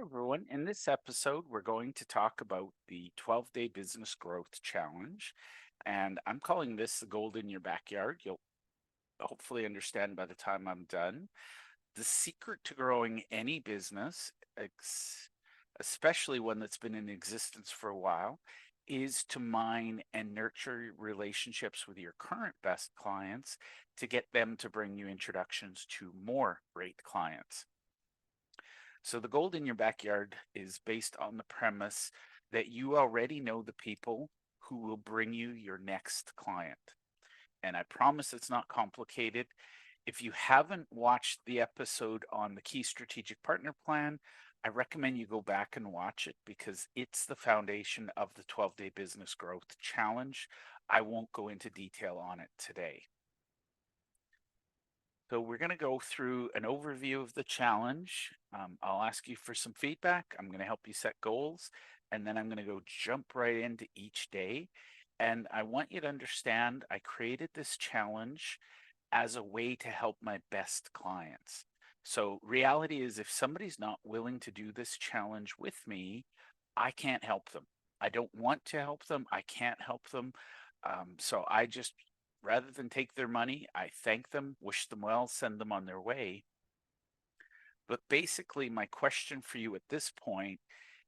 Everyone. In this episode, we're going to talk about the 12-day business growth challenge. And I'm calling this the gold in your backyard. You'll hopefully understand by the time I'm done. The secret to growing any business, especially one that's been in existence for a while, is to mine and nurture relationships with your current best clients to get them to bring you introductions to more great clients. So the gold in your backyard is based on the premise that you already know the people who will bring you your next client. And I promise it's not complicated. If you haven't watched the episode on the key strategic partner plan, I recommend you go back and watch it because it's the foundation of the 12-day business growth challenge. I won't go into detail on it today. So we're going to go through an overview of the challenge. I'll ask you for some feedback. I'm going to help you set goals, and then I'm going to go jump right into each day. And I want you to understand I created this challenge as a way to help my best clients. So reality is if somebody's not willing to do this challenge with me, I can't help them. I don't want to help them. I can't help them. So I just rather than take their money, I thank them, wish them well, send them on their way. But basically, my question for you at this point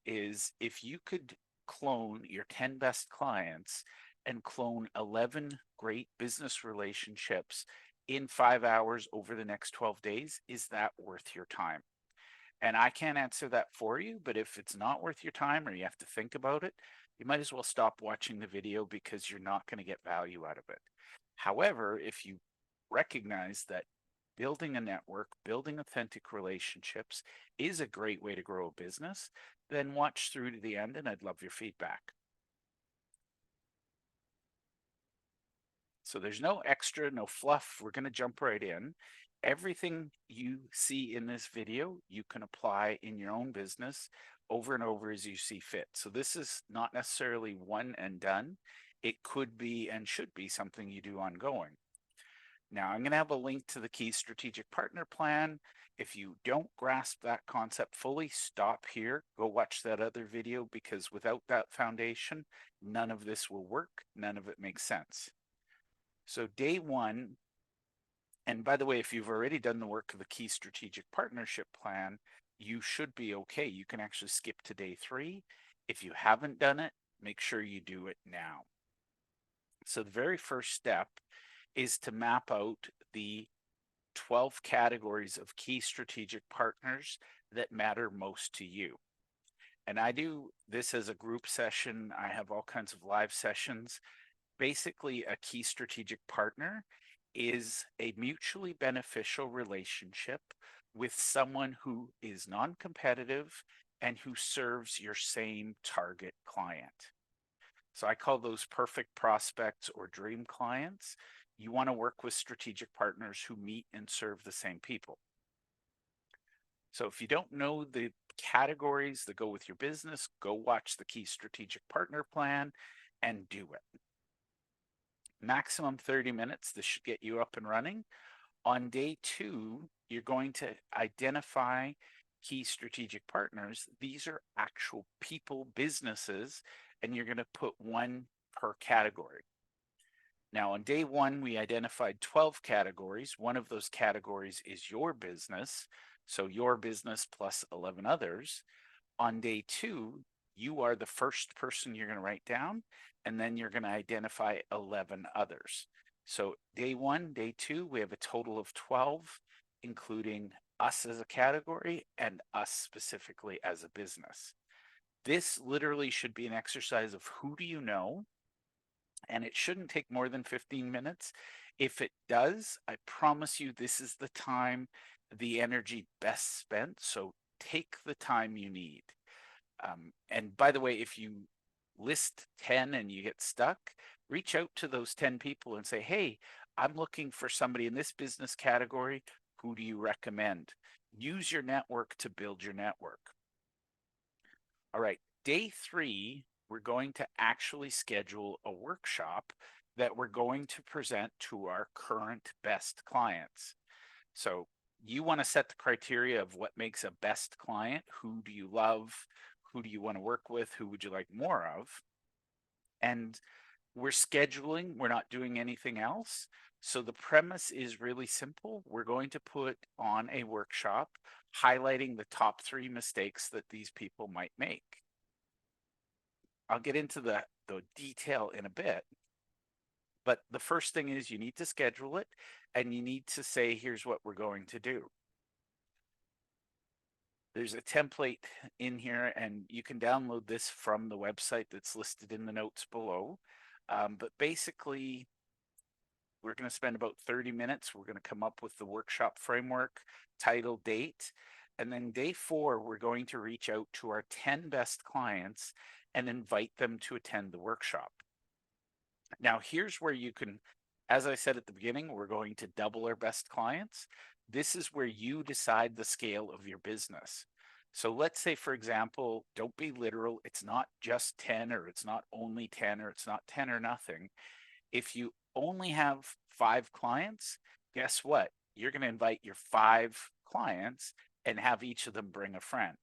is if you could clone your 10 best clients and clone 11 great business relationships in 5 hours over the next 12 days, is that worth your time? And I can't answer that for you, but if it's not worth your time or you have to think about it, you might as well stop watching the video because you're not going to get value out of it. However, if you recognize that building a network, building authentic relationships is a great way to grow a business, then watch through to the end and I'd love your feedback. So there's no extra, no fluff. We're going to jump right in. Everything you see in this video, you can apply in your own business over and over as you see fit. So this is not necessarily one and done. It could be and should be something you do ongoing. Now, I'm going to have a link to the key strategic partner plan. If you don't grasp that concept fully, stop here, go watch that other video because without that foundation, none of this will work. None of it makes sense. So day one, and by the way, if you've already done the work of the key strategic partnership plan, you should be okay. You can actually skip to day 3. If you haven't done it, make sure you do it now. So the very first step is to map out the 12 categories of key strategic partners that matter most to you. And I do this as a group session. I have all kinds of live sessions. Basically, a key strategic partner is a mutually beneficial relationship with someone who is non-competitive and who serves your same target client. So I call those perfect prospects or dream clients. You want to work with strategic partners who meet and serve the same people. So if you don't know the categories that go with your business, go watch the key strategic partner plan and do it. Maximum 30 minutes. This should get you up and running. On day 2, you're going to identify key strategic partners. These are actual people, businesses, and you're going to put one per category. Now, on day 1, we identified 12 categories. One of those categories is your business. So your business plus 11 others. On day 2, you are the first person you're going to write down, and then you're going to identify 11 others. So day 1, day 2, we have a total of 12, including us as a category and us specifically as a business. This literally should be an exercise of who do you know, and it shouldn't take more than 15 minutes. If it does, I promise you this is the time, the energy best spent. So take the time you need. And by the way, if you list 10 and you get stuck, reach out to those 10 people and say, hey, I'm looking for somebody in this business category. Who do you recommend? Use your network to build your network. All right, day 3, we're going to actually schedule a workshop that we're going to present to our current best clients. So you want to set the criteria of what makes a best client. Who do you love? Who do you want to work with? Who would you like more of? And we're scheduling, we're not doing anything else. So the premise is really simple. We're going to put on a workshop highlighting the top 3 mistakes that these people might make. I'll get into the detail in a bit. But the first thing is you need to schedule it and you need to say, here's what we're going to do. There's a template in here and you can download this from the website that's listed in the notes below. But basically, we're going to spend about 30 minutes. We're going to come up with the workshop framework, title, date. And then day 4, we're going to reach out to our 10 best clients and invite them to attend the workshop. Now, here's where you can, as I said at the beginning, we're going to double our best clients. This is where you decide the scale of your business. So let's say, for example, don't be literal. It's not just 10 or it's not only 10 or it's not 10 or nothing. If you only have 5 clients, guess what? You're going to invite your 5 clients and have each of them bring a friend.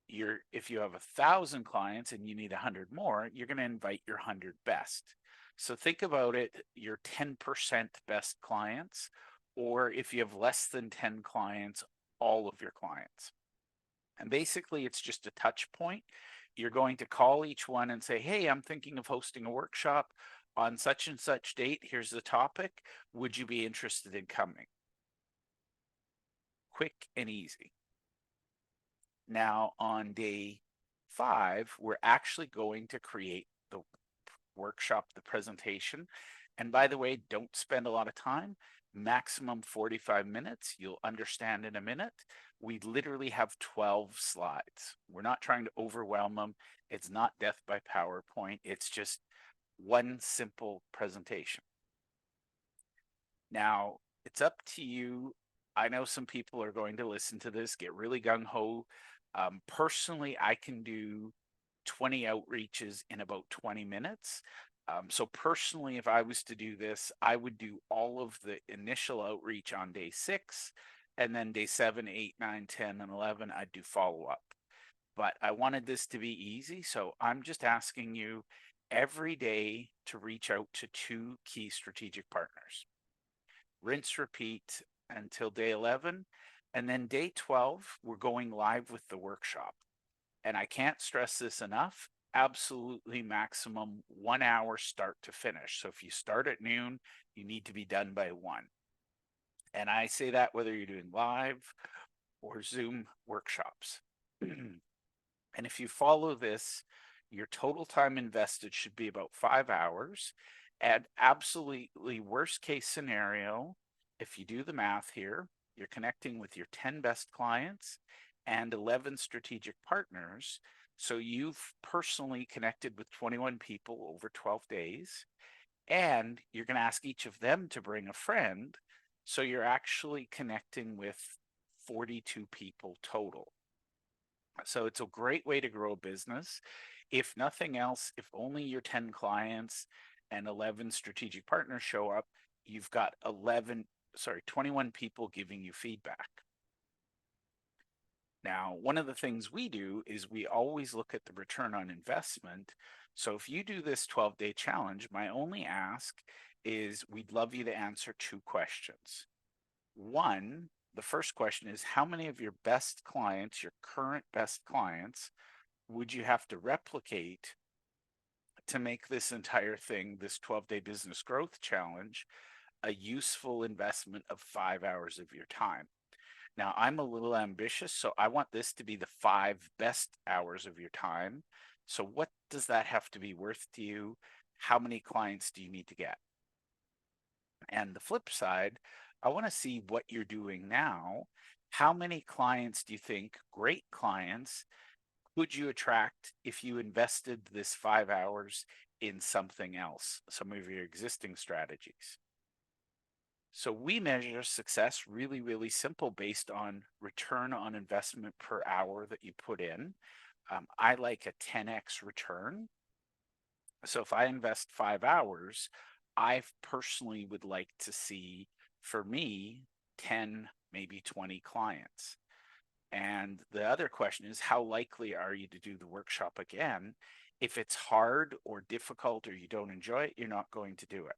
If you have 1,000 clients and you need 100 more, you're going to invite your 100 best. So think about it, your 10% best clients, or if you have less than 10 clients, all of your clients. And basically it's just a touch point. You're going to call each one and say, hey, I'm thinking of hosting a workshop on such and such date. Here's the topic. Would you be interested in coming? Quick and easy. Now on day 5, we're actually going to create the workshop, the presentation. And by the way, don't spend a lot of time, maximum 45 minutes. You'll understand in a minute. We literally have 12 slides. We're not trying to overwhelm them. It's not death by PowerPoint. It's just one simple presentation. Now, it's up to you. I know some people are going to listen to this, get really gung-ho. Personally, I can do 20 outreaches in about 20 minutes. So personally, if I was to do this, I would do all of the initial outreach on day 6, and then day 7, 8, 9, 10, and 11, I'd do follow-up. But I wanted this to be easy, so I'm just asking you every day to reach out to 2 key strategic partners. Rinse, repeat until day 11. And then day 12, we're going live with the workshop. And I can't stress this enough, absolutely maximum 1 hour start to finish. So if you start at noon, you need to be done by 1. And I say that whether you're doing live or Zoom workshops. And if you follow this, your total time invested should be about 5 hours. And absolutely worst case scenario, if you do the math here, you're connecting with your 10 best clients and 11 strategic partners. So you've personally connected with 21 people over 12 days, and you're going to ask each of them to bring a friend. So you're actually connecting with 42 people total. So it's a great way to grow a business. If nothing else, if only your 10 clients and 11 strategic partners show up, you've got 21 people giving you feedback. Now, one of the things we do is we always look at the return on investment. So if you do this 12-day challenge, my only ask is we'd love you to answer 2 questions. One, the first question is, how many of your best clients, your current best clients, would you have to replicate to make this entire thing, this 12-day business growth challenge, a useful investment of 5 hours of your time? Now, I'm a little ambitious, so I want this to be the 5 best hours of your time. So what does that have to be worth to you? How many clients do you need to get? And the flip side, I want to see what you're doing now. How many clients do you think, great clients, could you attract if you invested this 5 hours in something else, some of your existing strategies? So we measure success really, really simple based on return on investment per hour that you put in. I like a 10x return. So if I invest 5 hours, I personally would like to see, for me, 10 maybe 20 clients. And the other question is, how likely are you to do the workshop again? If it's hard or difficult or you don't enjoy it, you're not going to do it.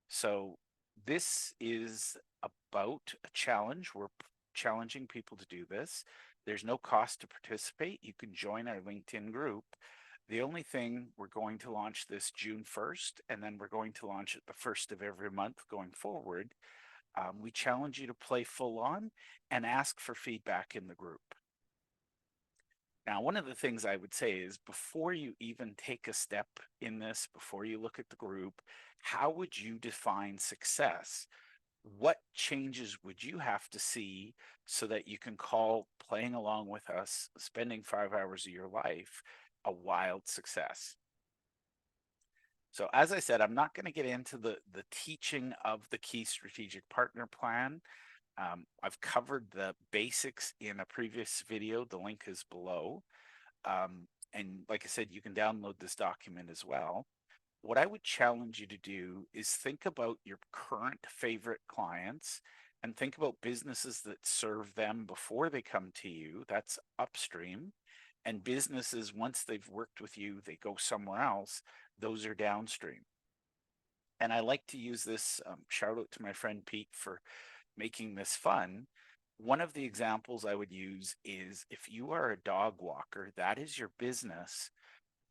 So this is about a challenge. We're challenging people to do this. There's no cost to participate. You can join our LinkedIn group. The only thing, we're going to launch this June 1st, and then we're going to launch it the first of every month going forward. We challenge you to play full on and ask for feedback in the group. Now, one of the things I would say is, before you even take a step in this, before you look at the group, how would you define success? What changes would you have to see so that you can call playing along with us, spending 5 hours of your life, a wild success? So as I said, I'm not going to get into the teaching of the key strategic partner plan. I've covered the basics in a previous video. The link is below. And like I said, you can download this document as well. What I would challenge you to do is think about your current favorite clients and think about businesses that serve them before they come to you. That's upstream. And businesses, once they've worked with you, they go somewhere else. Those are downstream. And I like to use this, shout out to my friend Pete for making this fun. One of the examples I would use is, if you are a dog walker, that is your business.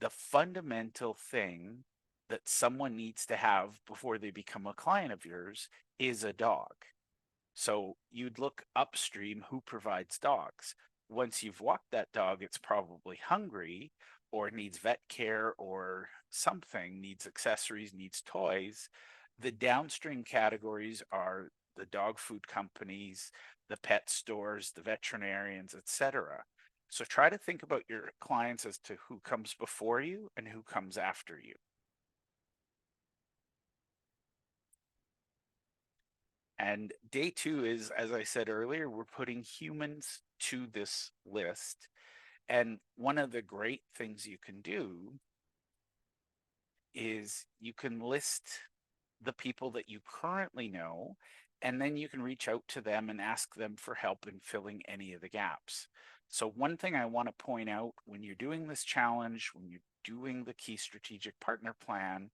The fundamental thing that someone needs to have before they become a client of yours is a dog. So you'd look upstream, who provides dogs. Once you've walked that dog, it's probably hungry or needs vet care or something, needs accessories, needs toys. The downstream categories are the dog food companies, the pet stores, the veterinarians, etc. So try to think about your clients as to who comes before you and who comes after you. And day 2 is, as I said earlier, we're putting humans to this list. And one of the great things you can do is you can list the people that you currently know, and then you can reach out to them and ask them for help in filling any of the gaps. So one thing I want to point out, when you're doing this challenge, when you're doing the key strategic partner plan,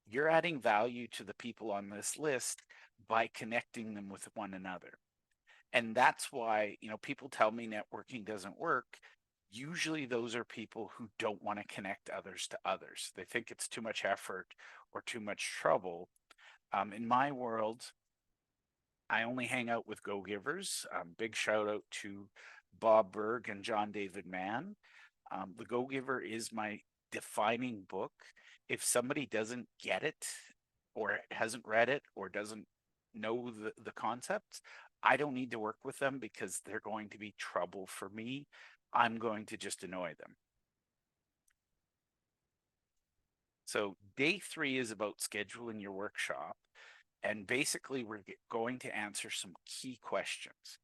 you're adding value to the people on this list by connecting them with one another. And that's why, people tell me networking doesn't work. Usually those are people who don't want to connect others to others. They think it's too much effort or too much trouble. In my world, I only hang out with go-givers. Big shout out to Bob Berg and John David Mann. The Go-Giver is my defining book. If somebody doesn't get it or hasn't read it or doesn't know the concepts, I don't need to work with them, because they're going to be trouble for me. I'm going to just annoy them. So day 3 is about scheduling your workshop. And basically, we're going to answer some key questions.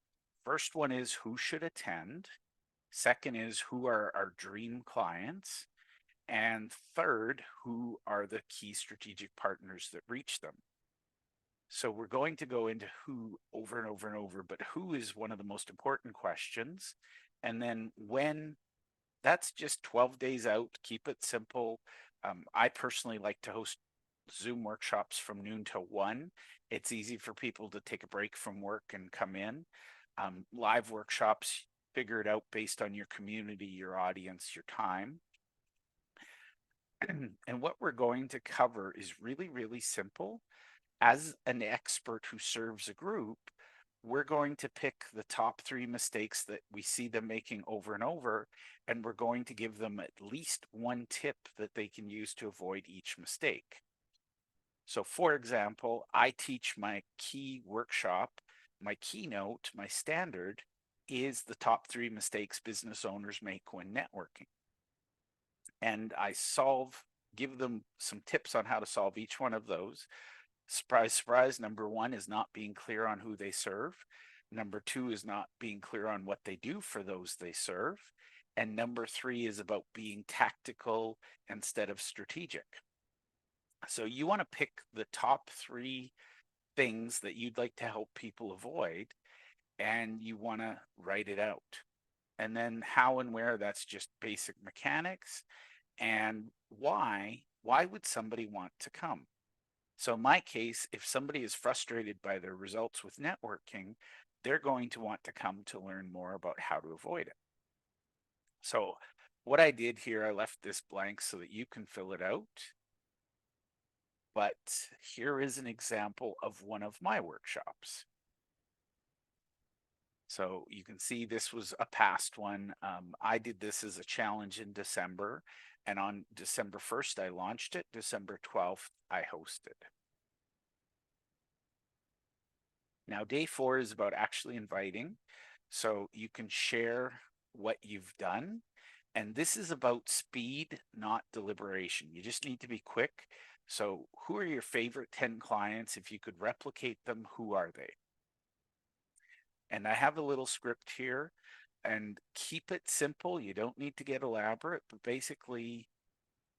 First one is, who should attend? Second is, who are our dream clients? And third, who are the key strategic partners that reach them? So we're going to go into who over and over and over, but who is one of the most important questions. And then when, that's just 12 days out, keep it simple. I personally like to host Zoom workshops from noon to 1. It's easy for people to take a break from work and come in. Live workshops, figure it out based on your community, your audience, your time. And what we're going to cover is really, really simple. As an expert who serves a group, we're going to pick the top 3 mistakes that we see them making over and over, and we're going to give them at least one tip that they can use to avoid each mistake. So for example, I teach my key workshop, my keynote, my standard is the top 3 mistakes business owners make when networking. And I give them some tips on how to solve each one of those. Surprise, surprise, number 1 is not being clear on who they serve. Number 2 is not being clear on what they do for those they serve. And number 3 is about being tactical instead of strategic. So you want to pick the top 3 things that you'd like to help people avoid. and you want to write it out. And then how and where, that's just basic mechanics. And why would somebody want to come? So in my case, if somebody is frustrated by their results with networking, they're going to want to come to learn more about how to avoid it. So what I did here, I left this blank so that you can fill it out. But here is an example of one of my workshops. So you can see this was a past one. I did this as a challenge in December, and on December 1st, I launched it. December 12th, I hosted. Now, day 4 is about actually inviting. So you can share what you've done. And this is about speed, not deliberation. You just need to be quick. So who are your favorite 10 clients? If you could replicate them, who are they? And I have a little script here, and keep it simple. You don't need to get elaborate, but basically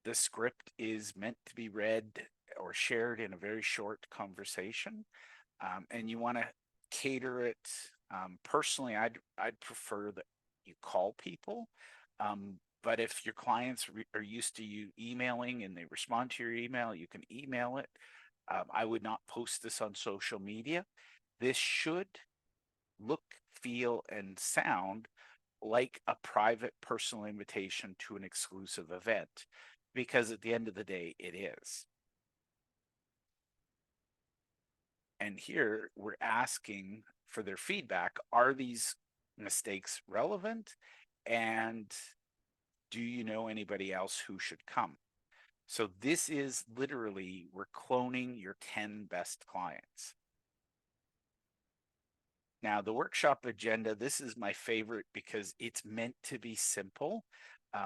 the script is meant to be read or shared in a very short conversation. And you want to cater it. Personally, I'd prefer that you call people. But if your clients are used to you emailing and they respond to your email, you can email it. I would not post this on social media. This should look, feel, and sound like a private personal invitation to an exclusive event, because at the end of the day, it is. And here we're asking for their feedback. Are these mistakes relevant? And do you know anybody else who should come? So this is literally, we're cloning your 10 best clients. Now, the workshop agenda, this is my favorite because it's meant to be simple.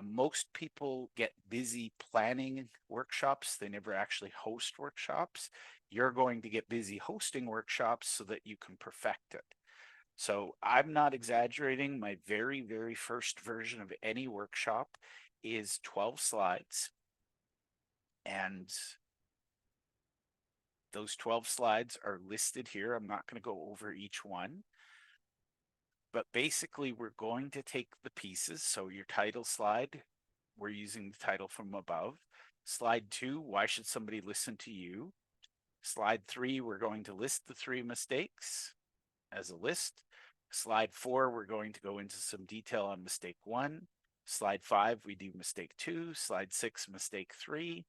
Most people get busy planning workshops. They never actually host workshops. You're going to get busy hosting workshops so that you can perfect it. So I'm not exaggerating. My very, very first version of any workshop is 12 slides. And those 12 slides are listed here. I'm not going to go over each one. But basically, we're going to take the pieces. So your title slide, we're using the title from above. Slide 2, why should somebody listen to you? Slide 3, we're going to list the 3 mistakes as a list. Slide 4, we're going to go into some detail on mistake 1. Slide 5, we do mistake 2. Slide 6, mistake 3.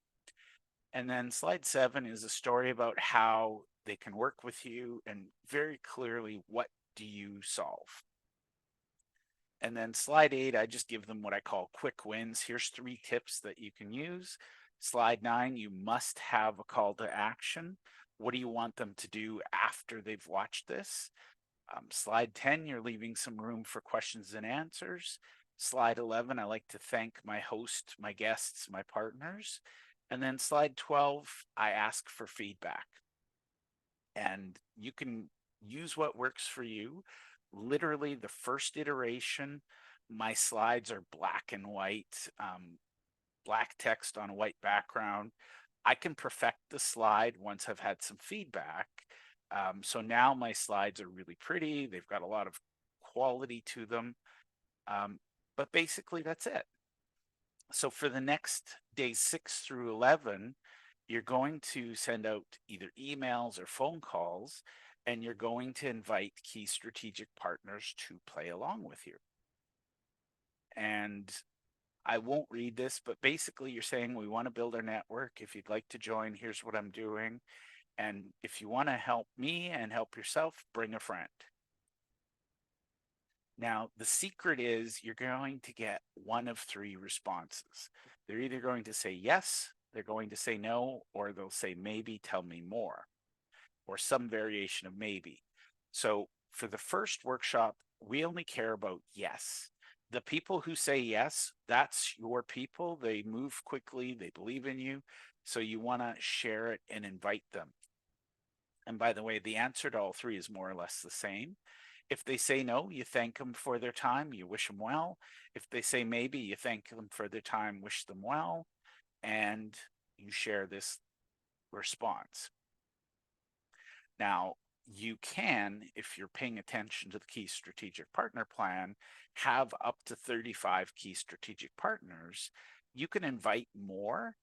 And then slide 7 is a story about how they can work with you and very clearly, what do you solve? And then slide 8, I just give them what I call quick wins. Here's 3 tips that you can use. Slide 9, you must have a call to action. What do you want them to do after they've watched this? Slide 10, you're leaving some room for questions and answers. Slide 11, I like to thank my host, my guests, my partners. And then slide 12, I ask for feedback. And you can use what works for you. Literally, the first iteration, my slides are black and white, black text on a white background. I can perfect the slide once I've had some feedback. So now my slides are really pretty. They've got a lot of quality to them. But basically, that's it. So for the next days 6 through 11, you're going to send out either emails or phone calls, and you're going to invite key strategic partners to play along with you. And I won't read this, but basically you're saying, we want to build our network. If you'd like to join, here's what I'm doing. And if you want to help me and help yourself, bring a friend. Now, the secret is you're going to get one of 3 responses. They're either going to say yes, they're going to say no, or they'll say maybe, tell me more, or some variation of maybe. So for the first workshop, we only care about yes. The people who say yes, that's your people. They move quickly, they believe in you. So you want to share it and invite them. And by the way, the answer to all 3 is more or less the same. If they say no, you thank them for their time, you wish them well. If they say maybe, you thank them for their time, wish them well, and you share this response. Now, you can, if you're paying attention to the key strategic partner plan, have up to 35 key strategic partners. You can invite more,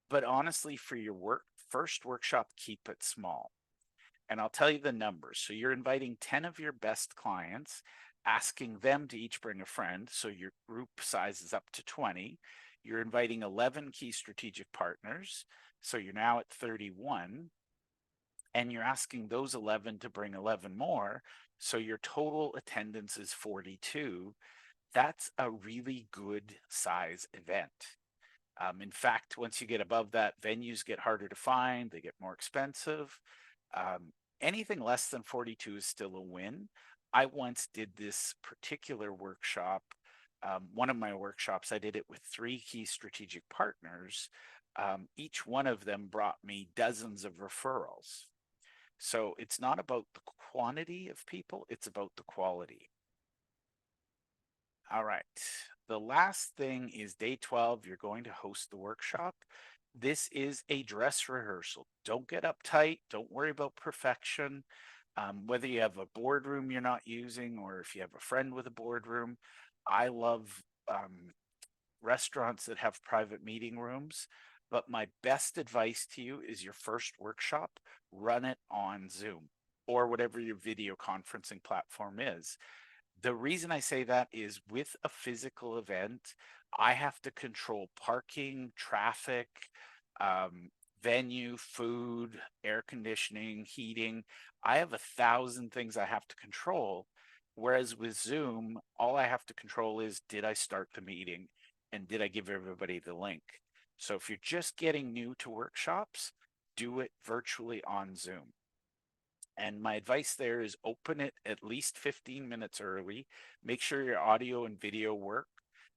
but honestly, for your first workshop, keep it small. And I'll tell you the numbers. So you're inviting 10 of your best clients, asking them to each bring a friend. So your group size is up to 20. You're inviting 11 key strategic partners. So you're now at 31. And you're asking those 11 to bring 11 more. So your total attendance is 42. That's a really good size event. In fact, once you get above that, venues get harder to find, they get more expensive. Anything less than 42 is still a win. I once did this particular workshop. One of my workshops, I did it with 3 key strategic partners. Each one of them brought me dozens of referrals. So it's not about the quantity of people, it's about the quality. All right. The last thing is day 12. You're going to host the workshop. This is a dress rehearsal. Don't get uptight. Don't worry about perfection. Whether you have a boardroom you're not using or if you have a friend with a boardroom, I love restaurants that have private meeting rooms. But my best advice to you is your first workshop, run it on Zoom or whatever your video conferencing platform is. The reason I say that is with a physical event, I have to control parking, traffic, venue, food, air conditioning, heating. I have 1,000 things I have to control. Whereas with Zoom, all I have to control is, did I start the meeting and did I give everybody the link? So if you're just getting new to workshops, do it virtually on Zoom. And my advice there is open it at least 15 minutes early. Make sure your audio and video work.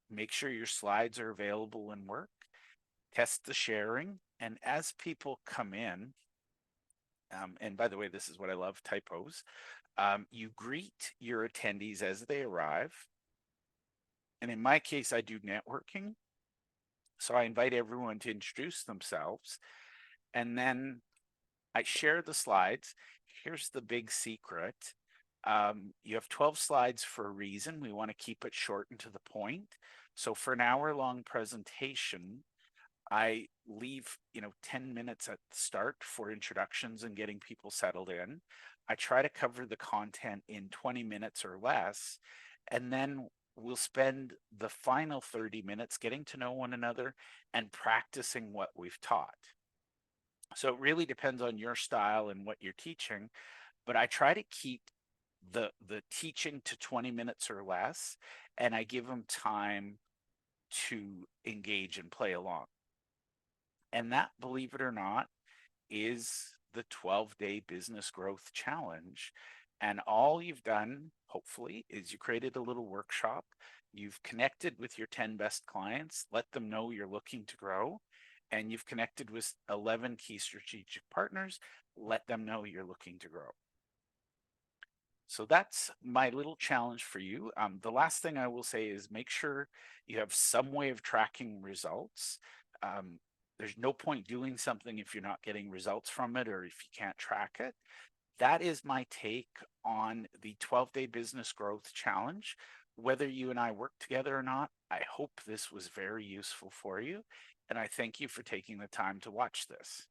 Make sure your slides are available and work. Test the sharing. And as people come in, and by the way, this is what I love, typos. You greet your attendees as they arrive. And in my case, I do networking. So I invite everyone to introduce themselves. And then I share the slides. Here's the big secret. You have 12 slides for a reason. We want to keep it short and to the point. So for an hour-long presentation, I leave 10 minutes at the start for introductions and getting people settled in. I try to cover the content in 20 minutes or less, and then we'll spend the final 30 minutes getting to know one another and practicing what we've taught. So it really depends on your style and what you're teaching, but I try to keep the teaching to 20 minutes or less, and I give them time to engage and play along. And that, believe it or not, is the 12-day business growth challenge. And all you've done, hopefully, is you created a little workshop. You've connected with your 10 best clients, let them know you're looking to grow, and you've connected with 11 key strategic partners, let them know you're looking to grow. So that's my little challenge for you. The last thing I will say is make sure you have some way of tracking results. There's no point doing something if you're not getting results from it or if you can't track it. That is my take on the 12-day business growth challenge. Whether you and I work together or not, I hope this was very useful for you. And I thank you for taking the time to watch this.